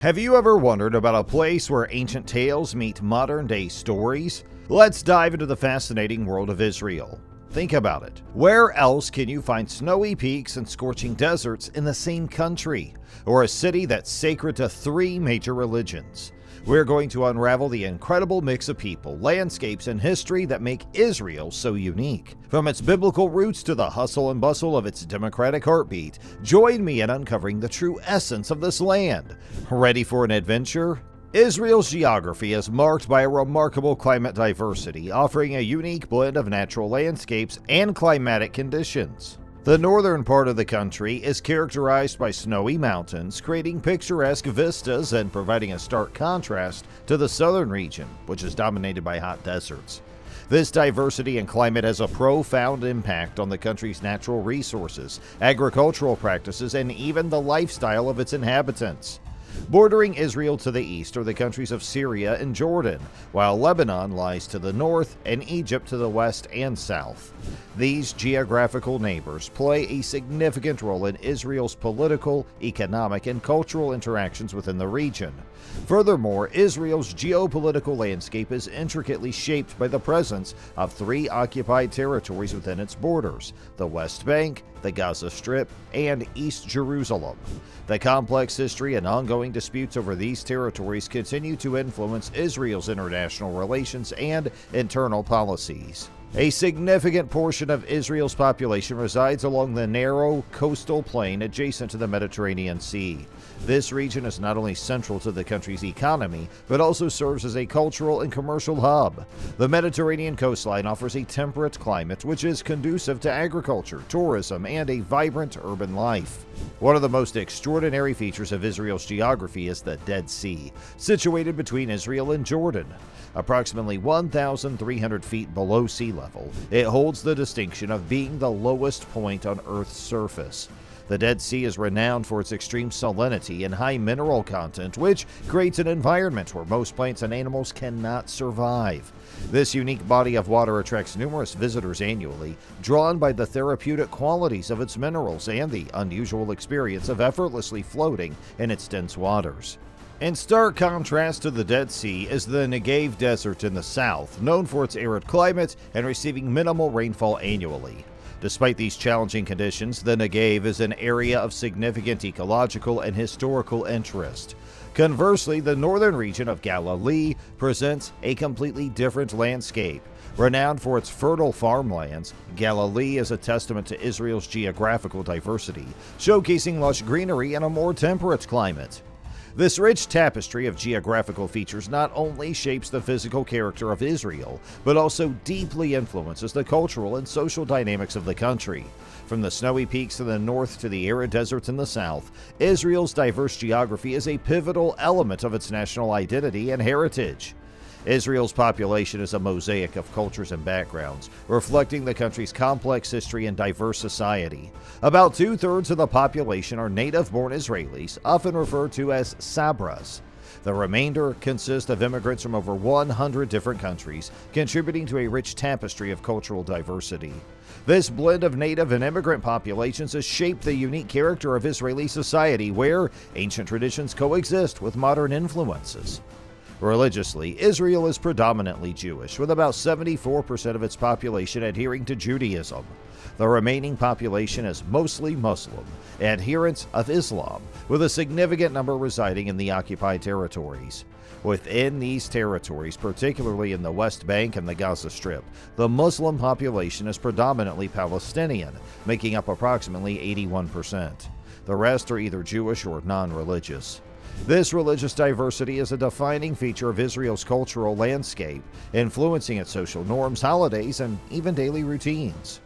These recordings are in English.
Have you ever wondered about a place where ancient tales meet modern-day stories? Let's dive into the fascinating world of Israel. Think about it. Where else can you find snowy peaks and scorching deserts in the same country? Or a city that's sacred to three major religions? We're going to unravel the incredible mix of people, landscapes, and history that make Israel so unique. From its biblical roots to the hustle and bustle of its democratic heartbeat, join me in uncovering the true essence of this land. Ready for an adventure? Israel's geography is marked by a remarkable climate diversity, offering a unique blend of natural landscapes and climatic conditions. The northern part of the country is characterized by snowy mountains, creating picturesque vistas and providing a stark contrast to the southern region, which is dominated by hot deserts. This diversity in climate has a profound impact on the country's natural resources, agricultural practices, and even the lifestyle of its inhabitants. Bordering Israel to the east are the countries of Syria and Jordan, while Lebanon lies to the north and Egypt to the west and south. These geographical neighbors play a significant role in Israel's political, economic, and cultural interactions within the region. Furthermore, Israel's geopolitical landscape is intricately shaped by the presence of three occupied territories within its borders: the West Bank, the Gaza Strip, and East Jerusalem. The complex history and ongoing disputes over these territories continue to influence Israel's international relations and internal policies. A significant portion of Israel's population resides along the narrow coastal plain adjacent to the Mediterranean Sea. This region is not only central to the country's economy, but also serves as a cultural and commercial hub. The Mediterranean coastline offers a temperate climate which is conducive to agriculture, tourism, and a vibrant urban life. One of the most extraordinary features of Israel's geography is the Dead Sea, situated between Israel and Jordan. Approximately 1,300 feet below sea level, it holds the distinction of being the lowest point on Earth's surface. The Dead Sea is renowned for its extreme salinity and high mineral content, which creates an environment where most plants and animals cannot survive. This unique body of water attracts numerous visitors annually, drawn by the therapeutic qualities of its minerals and the unusual experience of effortlessly floating in its dense waters. In stark contrast to the Dead Sea is the Negev Desert in the south, known for its arid climate and receiving minimal rainfall annually. Despite these challenging conditions, the Negev is an area of significant ecological and historical interest. Conversely, the northern region of Galilee presents a completely different landscape. Renowned for its fertile farmlands, Galilee is a testament to Israel's geographical diversity, showcasing lush greenery and a more temperate climate. This rich tapestry of geographical features not only shapes the physical character of Israel, but also deeply influences the cultural and social dynamics of the country. From the snowy peaks in the north to the arid deserts in the south, Israel's diverse geography is a pivotal element of its national identity and heritage. Israel's population is a mosaic of cultures and backgrounds, reflecting the country's complex history and diverse society. About 2/3 of the population are native-born Israelis, often referred to as CRZYs. The remainder consist of immigrants from over 100 different countries, contributing to a rich tapestry of cultural diversity. This blend of native and immigrant populations has shaped the unique character of Israeli society, where ancient traditions coexist with modern influences. Religiously, Israel is predominantly Jewish, with about 74% of its population adhering to Judaism. The remaining population is mostly Muslim, adherents of Islam, with a significant number residing in the occupied territories. Within these territories, particularly in the West Bank and the Gaza Strip, the Muslim population is predominantly Palestinian, making up approximately 81%. The rest are either Jewish or non-religious. This religious diversity is a defining feature of Israel's cultural landscape, influencing its social norms, holidays, and even daily routines.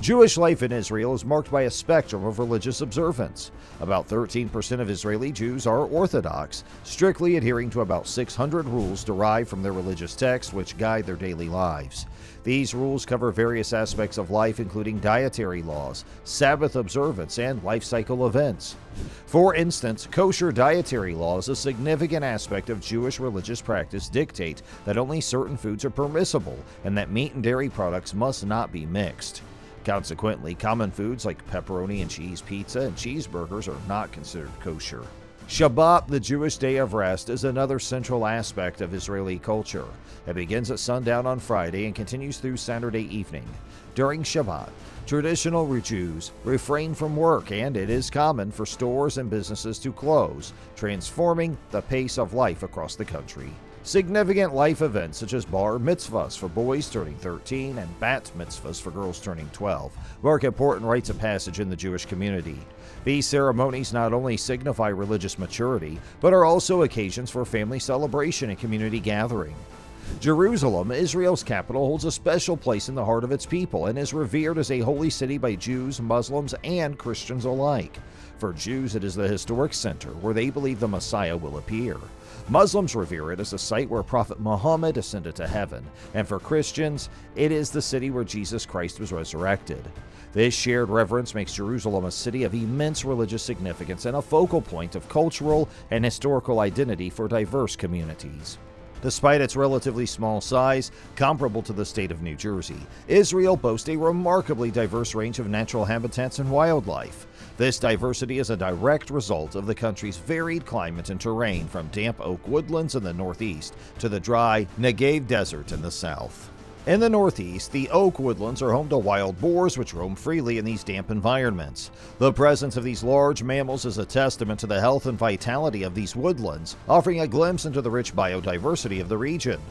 Jewish life in Israel is marked by a spectrum of religious observance. About 13% of Israeli Jews are Orthodox, strictly adhering to about 600 rules derived from their religious texts which guide their daily lives. These rules cover various aspects of life, including dietary laws, Sabbath observance, and life cycle events. For instance, kosher dietary laws, a significant aspect of Jewish religious practice, dictate that only certain foods are permissible and that meat and dairy products must not be mixed. Consequently, common foods like pepperoni and cheese pizza and cheeseburgers are not considered kosher. Shabbat, the Jewish day of rest, is another central aspect of Israeli culture. It begins at sundown on Friday and continues through Saturday evening. During Shabbat, traditional Jews refrain from work, and it is common for stores and businesses to close, transforming the pace of life across the country. Significant life events such as bar mitzvahs for boys turning 13 and bat mitzvahs for girls turning 12 mark important rites of passage in the Jewish community. These ceremonies not only signify religious maturity, but are also occasions for family celebration and community gathering. Jerusalem, Israel's capital, holds a special place in the heart of its people and is revered as a holy city by Jews, Muslims, and Christians alike. For Jews, it is the historic center where they believe the Messiah will appear. Muslims revere it as a site where Prophet Muhammad ascended to heaven, and for Christians, it is the city where Jesus Christ was resurrected. This shared reverence makes Jerusalem a city of immense religious significance and a focal point of cultural and historical identity for diverse communities. Despite its relatively small size, comparable to the state of New Jersey, Israel boasts a remarkably diverse range of natural habitats and wildlife. This diversity is a direct result of the country's varied climate and terrain, from damp oak woodlands in the northeast to the dry Negev desert in the south. In the northeast, the oak woodlands are home to wild boars which roam freely in these damp environments. The presence of these large mammals is a testament to the health and vitality of these woodlands, offering a glimpse into the rich biodiversity of the region.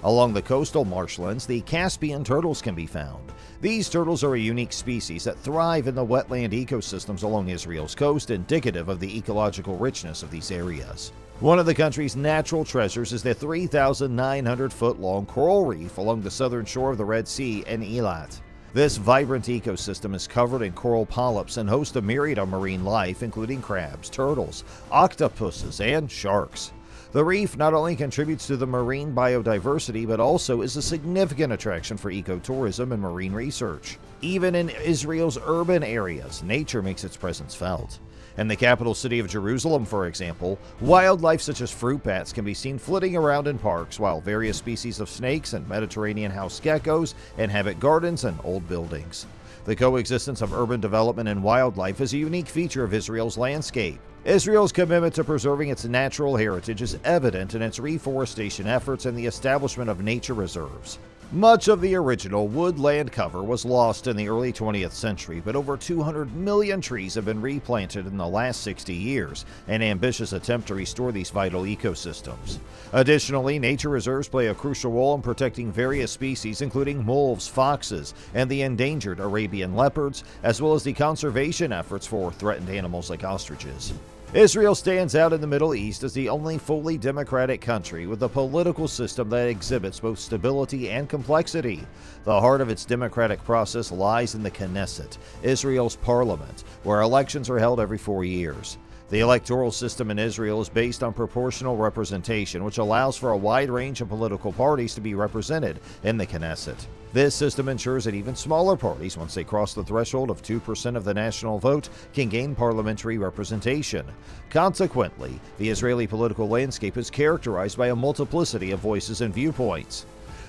Along the coastal marshlands, the Caspian turtles can be found. These turtles are a unique species that thrive in the wetland ecosystems along Israel's coast, indicative of the ecological richness of these areas. One of the country's natural treasures is the 3,900-foot-long coral reef along the southern shore of the Red Sea in Eilat. This vibrant ecosystem is covered in coral polyps and hosts a myriad of marine life, including crabs, turtles, octopuses, and sharks. The reef not only contributes to the marine biodiversity, but also is a significant attraction for ecotourism and marine research. Even in Israel's urban areas, nature makes its presence felt. In the capital city of Jerusalem, for example, wildlife such as fruit bats can be seen flitting around in parks, while various species of snakes and Mediterranean house geckos inhabit gardens and old buildings. The coexistence of urban development and wildlife is a unique feature of Israel's landscape. Israel's commitment to preserving its natural heritage is evident in its reforestation efforts and the establishment of nature reserves. Much of the original woodland cover was lost in the early 20th century, but over 200 million trees have been replanted in the last 60 years, an ambitious attempt to restore these vital ecosystems. Additionally, nature reserves play a crucial role in protecting various species, including wolves, foxes, and the endangered Arabian leopards, as well as the conservation efforts for threatened animals like ostriches. Israel stands out in the Middle East as the only fully democratic country with a political system that exhibits both stability and complexity. The heart of its democratic process lies in the Knesset, Israel's parliament, where elections are held every 4 years. The electoral system in Israel is based on proportional representation, which allows for a wide range of political parties to be represented in the Knesset. This system ensures that even smaller parties, once they cross the threshold of 2% of the national vote, can gain parliamentary representation. Consequently, the Israeli political landscape is characterized by a multiplicity of voices and viewpoints.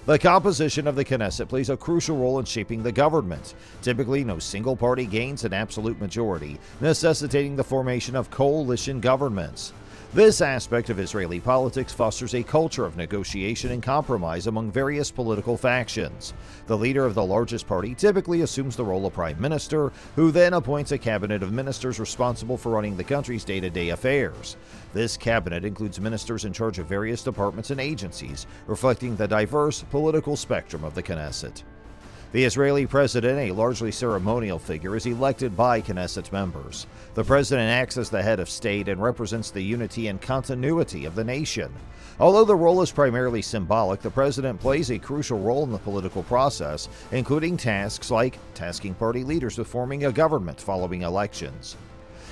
The composition of the Knesset plays a crucial role in shaping the government. Typically, no single party gains an absolute majority, necessitating the formation of coalition governments. This aspect of Israeli politics fosters a culture of negotiation and compromise among various political factions. The leader of the largest party typically assumes the role of prime minister, who then appoints a cabinet of ministers responsible for running the country's day-to-day affairs. This cabinet includes ministers in charge of various departments and agencies, reflecting the diverse political spectrum of the Knesset. The Israeli president, a largely ceremonial figure, is elected by Knesset members. The president acts as the head of state and represents the unity and continuity of the nation. Although the role is primarily symbolic, the president plays a crucial role in the political process, including tasks like tasking party leaders with forming a government following elections.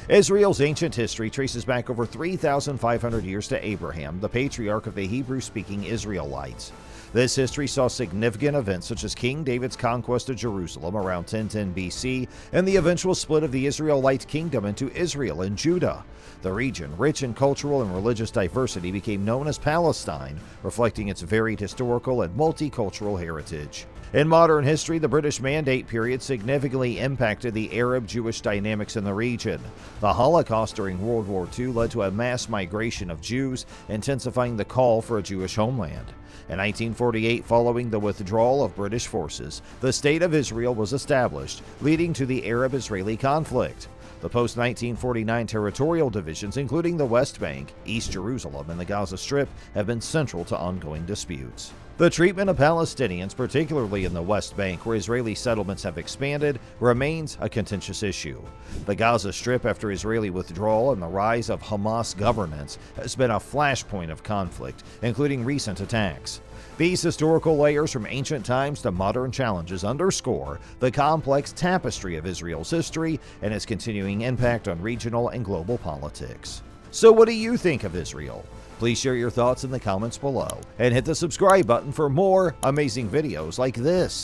Israel's ancient history traces back over 3,500 years to Abraham, the patriarch of the Hebrew-speaking Israelites. This history saw significant events such as King David's conquest of Jerusalem around 1010 BC and the eventual split of the Israelite kingdom into Israel and Judah. The region, rich in cultural and religious diversity, became known as Palestine, reflecting its varied historical and multicultural heritage. In modern history, the British Mandate period significantly impacted the Arab-Jewish dynamics in the region. The Holocaust during World War II led to a mass migration of Jews, intensifying the call for a Jewish homeland. In 1948, following the withdrawal of British forces, the State of Israel was established, leading to the Arab-Israeli conflict. The post-1949 territorial divisions, including the West Bank, East Jerusalem, and the Gaza Strip, have been central to ongoing disputes. The treatment of Palestinians, particularly in the West Bank, where Israeli settlements have expanded, remains a contentious issue. The Gaza Strip, after Israeli withdrawal and the rise of Hamas governance, has been a flashpoint of conflict, including recent attacks. These historical layers from ancient times to modern challenges underscore the complex tapestry of Israel's history and its continuing impact on regional and global politics. So what do you think of Israel? Please share your thoughts in the comments below and hit the subscribe button for more amazing videos like this.